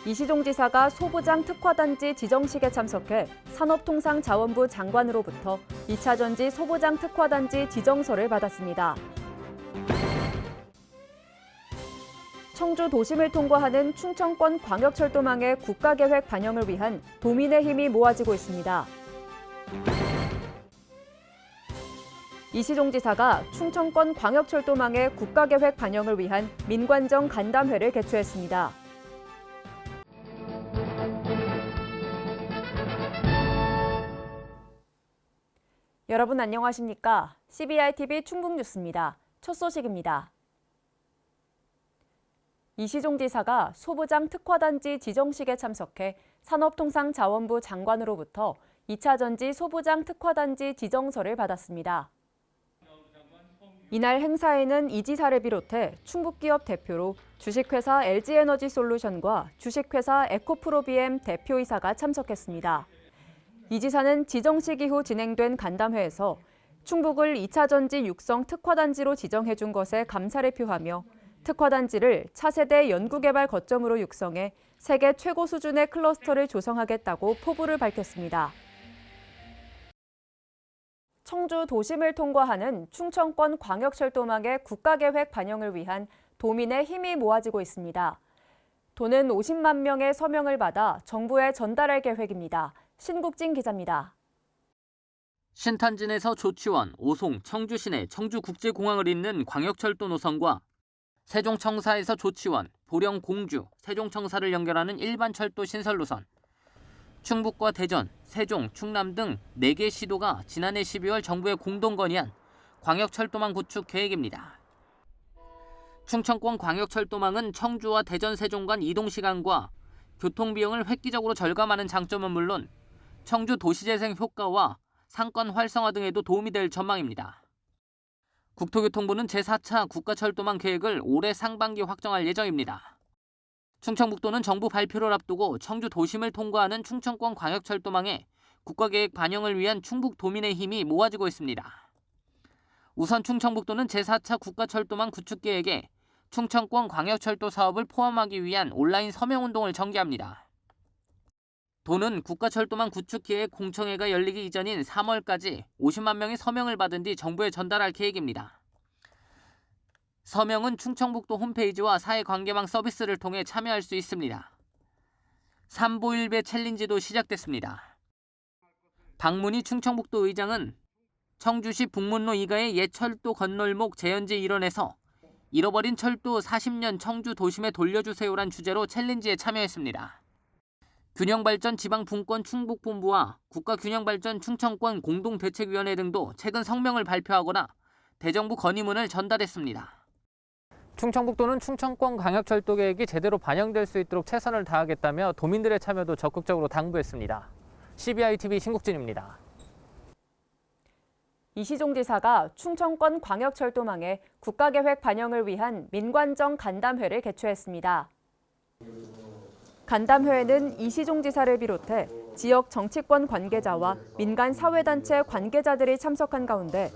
이시종 지사가 소부장 특화단지 지정식에 참석해 산업통상자원부 장관으로부터 2차 전지 소부장 특화단지 지정서를 받았습니다. 청주 도심을 통과하는 충청권 광역철도망의 국가계획 반영을 위한 도민의 힘이 모아지고 있습니다. 이시종 지사가 충청권 광역철도망의 국가계획 반영을 위한 민관정 간담회를 개최했습니다. 여러분 안녕하십니까? CBI-TV 충북뉴스입니다. 첫 소식입니다. 이시종 지사가 소부장 특화단지 지정식에 참석해 산업통상자원부 장관으로부터 2차 전지 소부장 특화단지 지정서를 받았습니다. 이날 행사에는 이 지사를 비롯해 충북기업 대표로 주식회사 LG에너지솔루션과 주식회사 에코프로비엠 대표이사가 참석했습니다. 이 지사는 지정식 이후 진행된 간담회에서 충북을 2차 전지 육성 특화단지로 지정해준 것에 감사를 표하며 특화단지를 차세대 연구개발 거점으로 육성해 세계 최고 수준의 클러스터를 조성하겠다고 포부를 밝혔습니다. 청주 도심을 통과하는 충청권 광역철도망의 국가계획 반영을 위한 도민의 힘이 모아지고 있습니다. 도는 50만 명의 서명을 받아 정부에 전달할 계획입니다. 신국진 기자입니다. 신탄진에서 조치원, 오송, 청주시내 청주국제공항을 잇는 광역철도 노선과 세종청사에서 조치원, 보령, 공주, 세종청사를 연결하는 일반철도 신설 노선, 충북과 대전, 세종, 충남 등 4개 시도가 지난해 12월 정부에 공동 건의한 광역철도망 구축 계획입니다. 충청권 광역철도망은 청주와 대전, 세종 간 이동 시간과 교통비용을 획기적으로 절감하는 장점은 물론 청주 도시재생 효과와 상권 활성화 등에도 도움이 될 전망입니다. 국토교통부는 제4차 국가철도망 계획을 올해 상반기 확정할 예정입니다. 충청북도는 정부 발표를 앞두고 청주 도심을 통과하는 충청권 광역철도망에 국가계획 반영을 위한 충북 도민의 힘이 모아지고 있습니다. 우선 충청북도는 제4차 국가철도망 구축 계획에 충청권 광역철도 사업을 포함하기 위한 온라인 서명운동을 전개합니다. 도는 국가철도망 구축 계획 공청회가 열리기 이전인 3월까지 50만 명의 서명을 받은 뒤 정부에 전달할 계획입니다. 서명은 충청북도 홈페이지와 사회관계망 서비스를 통해 참여할 수 있습니다. 삼보일배 챌린지도 시작됐습니다. 박문희 충청북도 의장은 청주시 북문로 이가의 옛 철도 건널목 재연지 일원에서 잃어버린 철도 40년 청주 도심에 돌려주세요란 주제로 챌린지에 참여했습니다. 균형발전 지방분권 충북본부와 국가균형발전 충청권 공동대책위원회 등도 최근 성명을 발표하거나 대정부 건의문을 전달했습니다. 충청북도는 충청권 광역철도 계획이 제대로 반영될 수 있도록 최선을 다하겠다며 도민들의 참여도 적극적으로 당부했습니다. CBI-TV 신국진입니다. 이시종 지사가 충청권 광역철도망에 국가계획 반영을 위한 민관정 간담회를 개최했습니다. 간담회에는 이시종 지사를 비롯해 지역 정치권 관계자와 민간 사회단체 관계자들이 참석한 가운데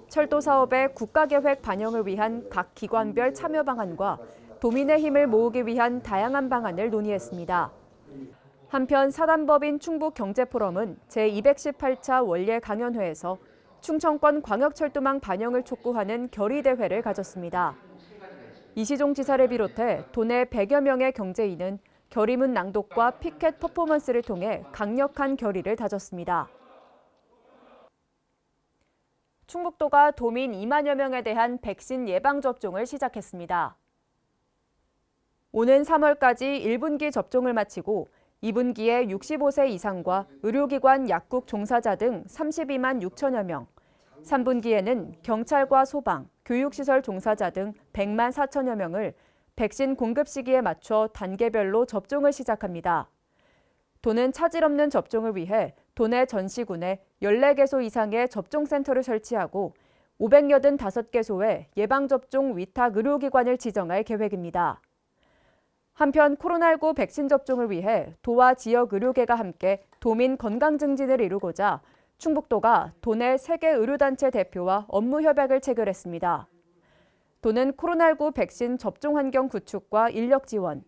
철도 사업의 국가계획 반영을 위한 각 기관별 참여 방안과 도민의 힘을 모으기 위한 다양한 방안을 논의했습니다. 한편 사단법인 충북경제포럼은 제218차 원예 강연회에서 충청권 광역철도망 반영을 촉구하는 결의대회를 가졌습니다. 이시종 지사를 비롯해 도내 100여 명의 경제인은 결의문 낭독과 피켓 퍼포먼스를 통해 강력한 결의를 다졌습니다. 충북도가 도민 2만여 명에 대한 백신 예방접종을 시작했습니다. 오는 3월까지 1분기 접종을 마치고 2분기에 65세 이상과 의료기관 약국 종사자 등 32만 6천여 명, 3분기에는 경찰과 소방, 교육시설 종사자 등 100만 4천여 명을 백신 공급 시기에 맞춰 단계별로 접종을 시작합니다. 도는 차질 없는 접종을 위해 도내 전 시군에 14개소 이상의 접종센터를 설치하고 585개소에 예방접종 위탁 의료기관을 지정할 계획입니다. 한편 코로나19 백신 접종을 위해 도와 지역 의료계가 함께 도민 건강 증진을 이루고자 충북도가 도내 세계 의료단체 대표와 업무 협약을 체결했습니다. 도는 코로나19 백신 접종 환경 구축과 인력 지원,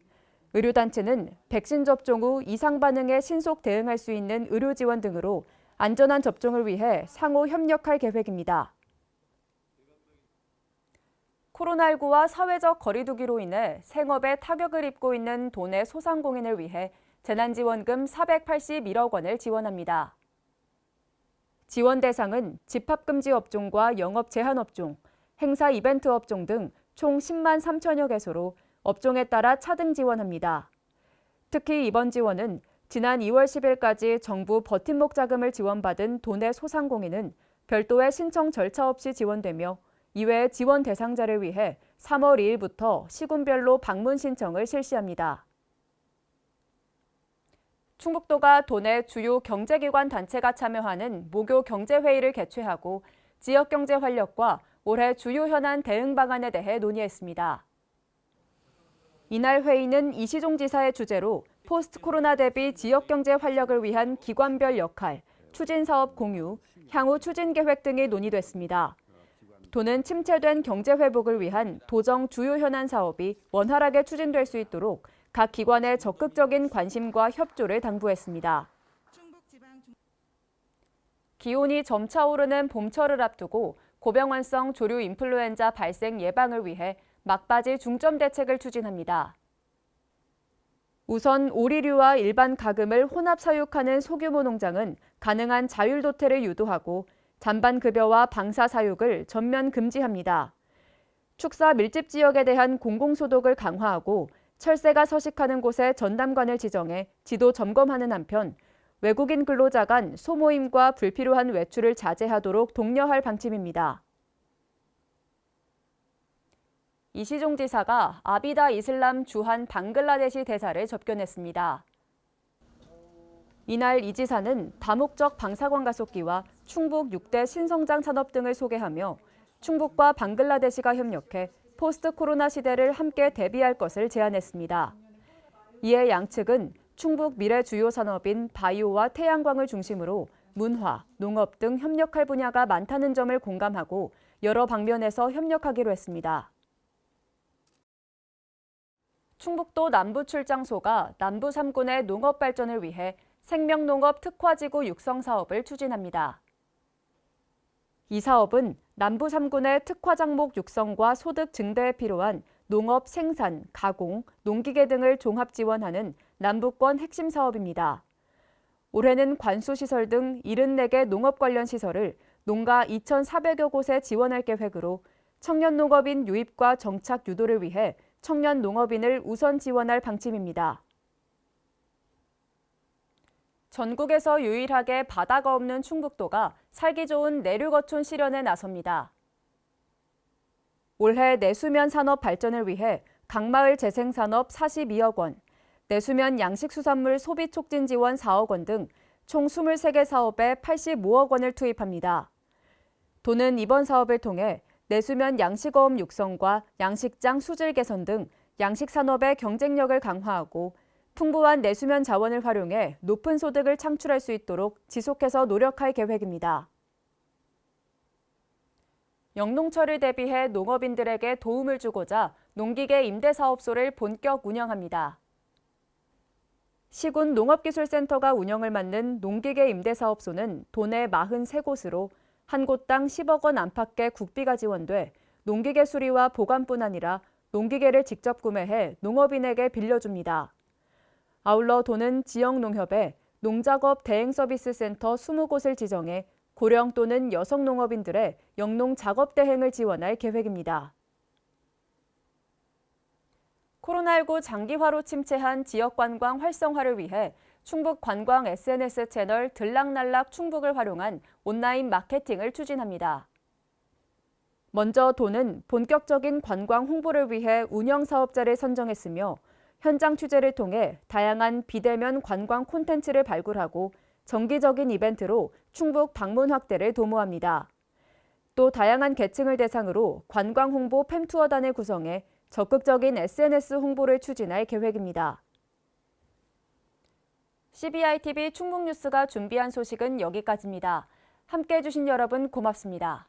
의료단체는 백신 접종 후 이상 반응에 신속 대응할 수 있는 의료 지원 등으로 안전한 접종을 위해 상호 협력할 계획입니다. 코로나19와 사회적 거리두기로 인해 생업에 타격을 입고 있는 도내 소상공인을 위해 재난지원금 481억 원을 지원합니다. 지원 대상은 집합금지 업종과 영업 제한 업종, 행사 이벤트 업종 등 총 10만 3천여 개소로 업종에 따라 차등 지원합니다. 특히 이번 지원은 지난 2월 10일까지 정부 버팀목 자금을 지원받은 도내 소상공인은 별도의 신청 절차 없이 지원되며 이외의 지원 대상자를 위해 3월 2일부터 시군별로 방문 신청을 실시합니다. 충북도가 도내 주요 경제기관 단체가 참여하는 모교 경제회의를 개최하고 지역경제 활력과 올해 주요 현안 대응 방안에 대해 논의했습니다. 이날 회의는 이시종 지사의 주재로 포스트 코로나 대비 지역경제 활력을 위한 기관별 역할, 추진사업 공유, 향후 추진계획 등이 논의됐습니다. 도는 침체된 경제 회복을 위한 도정 주요 현안 사업이 원활하게 추진될 수 있도록 각 기관의 적극적인 관심과 협조를 당부했습니다. 기온이 점차 오르는 봄철을 앞두고 고병환성 조류 인플루엔자 발생 예방을 위해 막바지 중점 대책을 추진합니다. 우선 오리류와 일반 가금을 혼합 사육하는 소규모 농장은 가능한 자율도태를 유도하고 잔반 급여와 방사 사육을 전면 금지합니다. 축사 밀집 지역에 대한 공공소독을 강화하고 철새가 서식하는 곳에 전담관을 지정해 지도 점검하는 한편 외국인 근로자 간 소모임과 불필요한 외출을 자제하도록 독려할 방침입니다. 이시종 지사가 아비다 이슬람 주한 방글라데시 대사를 접견했습니다. 이날 이 지사는 다목적 방사관 가속기와 충북 6대 신성장 산업 등을 소개하며 충북과 방글라데시가 협력해 포스트 코로나 시대를 함께 대비할 것을 제안했습니다. 이에 양측은 충북 미래 주요 산업인 바이오와 태양광을 중심으로 문화, 농업 등 협력할 분야가 많다는 점을 공감하고 여러 방면에서 협력하기로 했습니다. 충북도 남부출장소가 남부 3군의 농업 발전을 위해 생명농업 특화지구 육성 사업을 추진합니다. 이 사업은 남부 3군의 특화작목 육성과 소득 증대에 필요한 농업 생산, 가공, 농기계 등을 종합 지원하는 남부권 핵심 사업입니다. 올해는 관수시설 등 74개 농업 관련 시설을 농가 2,400여 곳에 지원할 계획으로 청년 농업인 유입과 정착 유도를 위해 청년 농업인을 우선 지원할 방침입니다. 전국에서 유일하게 바다가 없는 충북도가 살기 좋은 내륙 어촌 실현에 나섭니다. 올해 내수면 산업 발전을 위해 강마을 재생산업 42억 원, 내수면 양식수산물 소비 촉진 지원 4억 원 등 총 23개 사업에 85억 원을 투입합니다. 도는 이번 사업을 통해 내수면 양식어업 육성과 양식장 수질 개선 등 양식산업의 경쟁력을 강화하고 풍부한 내수면 자원을 활용해 높은 소득을 창출할 수 있도록 지속해서 노력할 계획입니다. 영농철을 대비해 농업인들에게 도움을 주고자 농기계 임대사업소를 본격 운영합니다. 시군 농업기술센터가 운영을 맡는 농기계 임대사업소는 도내 43곳으로 한 곳당 10억 원 안팎의 국비가 지원돼 농기계 수리와 보관뿐 아니라 농기계를 직접 구매해 농업인에게 빌려줍니다. 아울러 도는 지역 농협에 농작업 대행 서비스 센터 20곳을 지정해 고령 또는 여성 농업인들의 영농 작업 대행을 지원할 계획입니다. 코로나19 장기화로 침체한 지역 관광 활성화를 위해 충북 관광 SNS 채널 들락날락 충북을 활용한 온라인 마케팅을 추진합니다. 먼저 도는 본격적인 관광 홍보를 위해 운영 사업자를 선정했으며 현장 취재를 통해 다양한 비대면 관광 콘텐츠를 발굴하고 정기적인 이벤트로 충북 방문 확대를 도모합니다. 또 다양한 계층을 대상으로 관광 홍보 팸투어단을 구성해 적극적인 SNS 홍보를 추진할 계획입니다. CBI TV 충북뉴스가 준비한 소식은 여기까지입니다. 함께해 주신 여러분 고맙습니다.